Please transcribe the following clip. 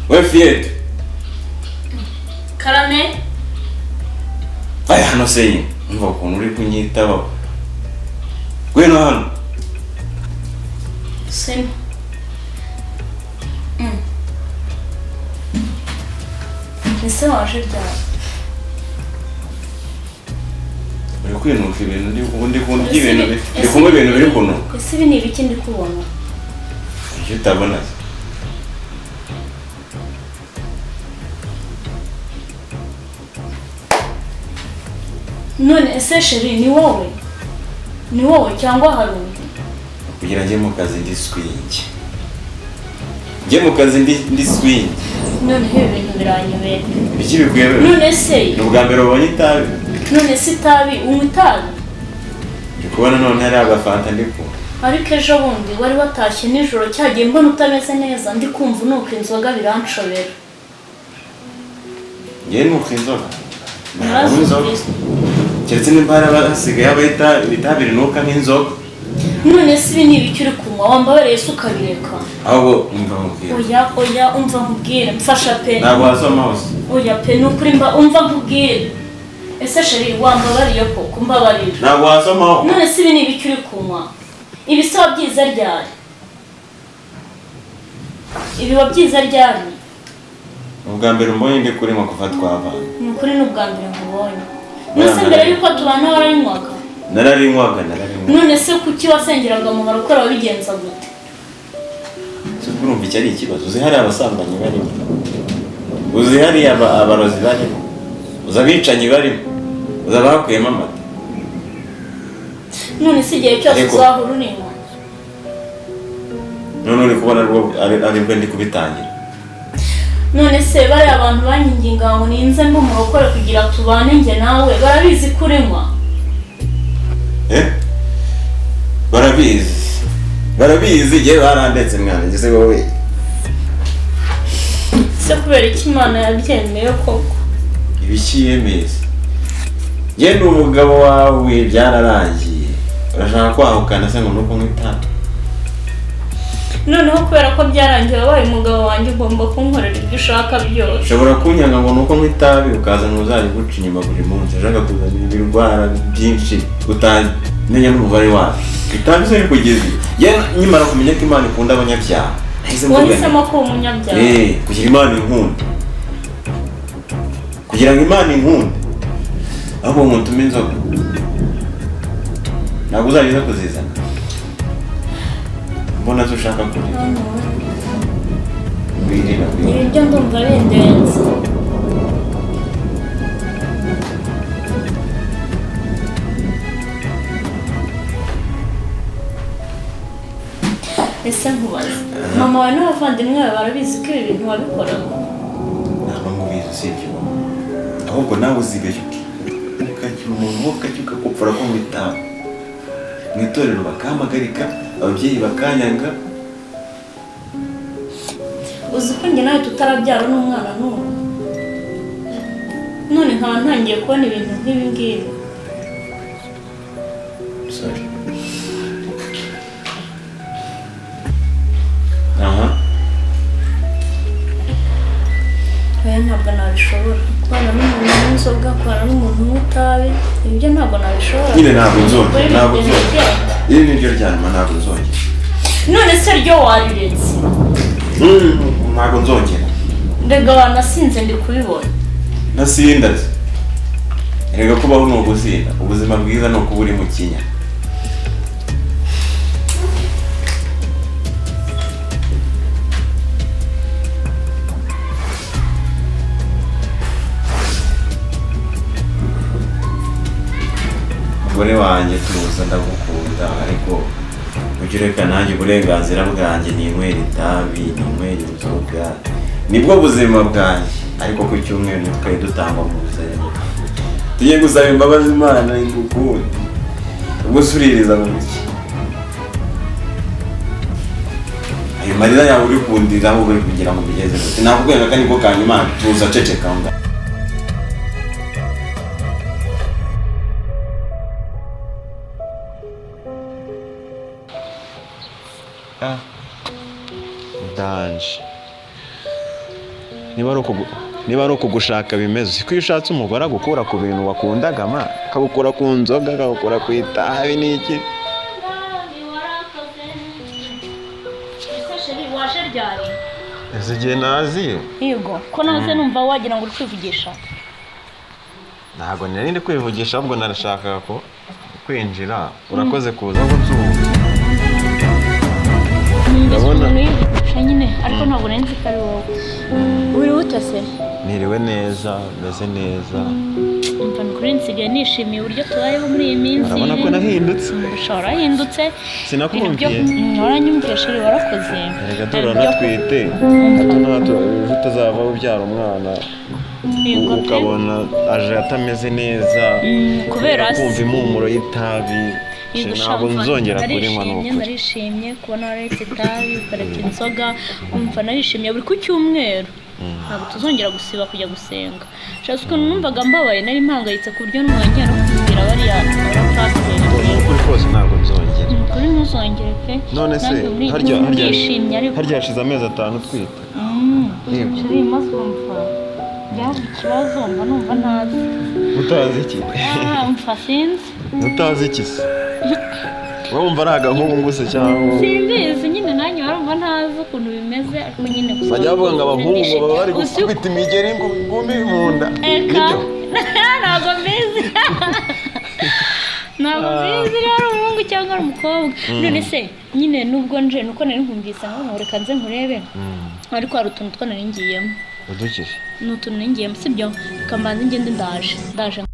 We Fiete. Karame. Aya hano se umva ukuntu uri kunyitaba. Gweno hano. Sen. Ese waje ryari? Uri kwinuka ibintu ndi kumva ibintu ndi kumva ibintu biri kuno. Ese ibi ni ibiki ndi kubona? Icyo utabona. None ese sheri ni wowe? Ni wowe cyangwa hari undi? Kugira njye mu kazi ndi swing. Njye mu kazi ndi swing. None ibi bintu biranyobera. Biki bikuyebe? None se ni ubwa mbere ubonye itabi. None se itabi unywa itabi? Ndi kubona none hari agafanta ndi ku. Ariko ejo bundi wari watashye nijoro cyagiye mbona utameze neza ndi kumva nuko inzoga biranshobera. Njye nuko inzoga. Narazubize. Keretse n'imbara basigaye abayita bitabira nuka nk'inzoga. None se ibi ni ibiki uri kunywa wambabareye se ukabireka? Ahubwo umva nkubwire. Oya umva nkubwire mfasha pe. Ntabwo wasoma hose. Oya pe nukuri umva nkubwire. Ese sheri wambabariye koko mbabarira. Ntabwo wasoma ho. None se ibi ni ibiki uri kunywa? Ibisaba byiza ryari? Ibiba byiza ryari? Ubwa mbere mbonye ndi kuri kuva twava. Ni ukuri n'ubwa mbere nkubonye. Nose mbere yuko tubana warayinywaga? Nararinywaga. None se kuki wasengeraga mu barokora wabigenza gute? Se urumva icyo ari ikibazo. Uzi hari abasambanyi barimo. Uzi hari abarozi barimo. Uzi abicanyi barimo. Uzi abakuyemo amata. None se igihe cyose uzahura uninywa? None uri kubona ari bwo ndi kubitangira. None se bari abantu banyinginga ngo ninze mbo murokore kugira tubane nge nawe barabizi kurinywa? Barabizi je barandetse mwana ngise wowe. Se kubera iki Imana yabyemeye koko? Ibiki yemeze. Je ndi umugabo wawe byararangiye. Urashaka kwahukana se ngo nuko mwitata. Noneho kubera ko byarangiye wabaye umugabo wanjye ugomba kunkorera ibyo ushaka byose. Ushobora kunyanga ngo nuko mwitabi ukaza ntuzari guca inyuma buri munsi. Ushaka kuzana ibirwara byinshi utamenya n'umubare wawe. Itabi se kugeza ye nyimara kumenya ko Imana ikunda abanyabyaha. Wahisemo ko umunyabyaha. Kugira Imana inkunda. Kugira ngo Imana inkunda. Abo umuntu umenzoga. Ntabwo uzageza kuzizana. Mbona ushaka kurira. Wirira. Ibyo ndumva bindenze. Ese nkubaze. Mama wawe n'abavandimwe bawe barabizi ko ibi bintu wabikoraga? Ntabwo mubizi sibyo. Ahubwo nawe uzibeshye ukagira umuntu ukacyuka kupfura ko mwitaho. Mwitorero bakamagarika ababyeyi bakanyanga. Uzi ko njye nawe tutarabyara n'umwana n'umwe. None nkaba ntangiye kubona ibintu nk'ibi ngibi. Sorry. Ntabwo nabishobora. Kubana n'umuntu w'inzoga, kubana n'umuntu w'itabi, ibyo ntabwo nabishobora. Nyine ntabwo nzongera. Ntabwo nzongera. Iri ni ryo ryanyuma ntabwo nzongera. None se ryo wariretse? Ntabwo nzongera. Mbega wanasinze ndi kubibona. Nasinda. Erega kubaho ni ugusinda. Ubuzima bwiza ni ukuba uri mu kinya. Umugore wanjye tuza ndagukunda ariko ugireka nanjye uburenganzira bwanjye ninywera itabi ninywera inzoga nibwo buzima bwanjye ariko ku cyumweru nitwe dutangwa mu buzima tugiye gusaba imbabazi Imana igukunda ubwo suririza mu biki ayo marira yawe uri kundira aho uri kugira ngo bigeze gute nakubwira kandi ko kanyuma tuza ceceka ngo Danje niba ari ukugushaka bimeze ko iyo ushatse umugore agukura ku bintu wakundaga akagukura ku nzoga akagukura ku itabi n'iki. waje ryari ese igihe naziye yego ko naze numva wagira ngo uri kwivugisha. ntabwo nari ndi kwivugisha ahubwo narashakaga ko kwinjira. urakoze kuza ngo nzumve. ndabona nyine ariko ntabwo nari nzi ko ari wowe. uri ute se? niriwe neza meze neza. umva nukuri nsigaye nishimiye uburyo tubayeho muri iyi minsi. urabona ko nahindutse. warahindutse. sinakumviye. waranyumviye sheri warakoze. reka turanatwite hato na hato utazava ubyara umwana ukabona aje atameze neza kubera kumva impumuro y'itabi. ntabwo nzongera kurinywa nuko. narishimye kubona waretse itabi ukareka inzoga. umva narishimye buri ku cyumweru ntabwo tuzongera gusiba kujya gusenga. shaka ukuntu numvaga mbabaye nari mpangayitse ku buryo numwongera no kubwira bariya abapasiteri. ukuri kose ntabwo nzongera. ukuri ntuzongere pe. none se harya hashize amezi 5 utwite. sheri maze umva byaje ikibazo mba numva ntazi. utazi iki? umva sinzi. utazi iki se? wumva ari agahungu se cyangwa? simbizi nyine nanjye warumva ntazi ukuntu bimeze ariko nyine gusa bajya bavuga ngo abahungu baba bari gukubita imigeri ngo ngumi mu nda. nibyo? ntabwo mbizi. ntabwo mbizi ari umuhungu cyangwa ari umukobwa. none se nyine nubwo nje nuko nari nkumvise ngo reka nze nkurebe ariko hari utuntu two nari ngiyemo. udukije? ni utuntu nari ngiyemo sibyo? reka mbanze ngende ndaje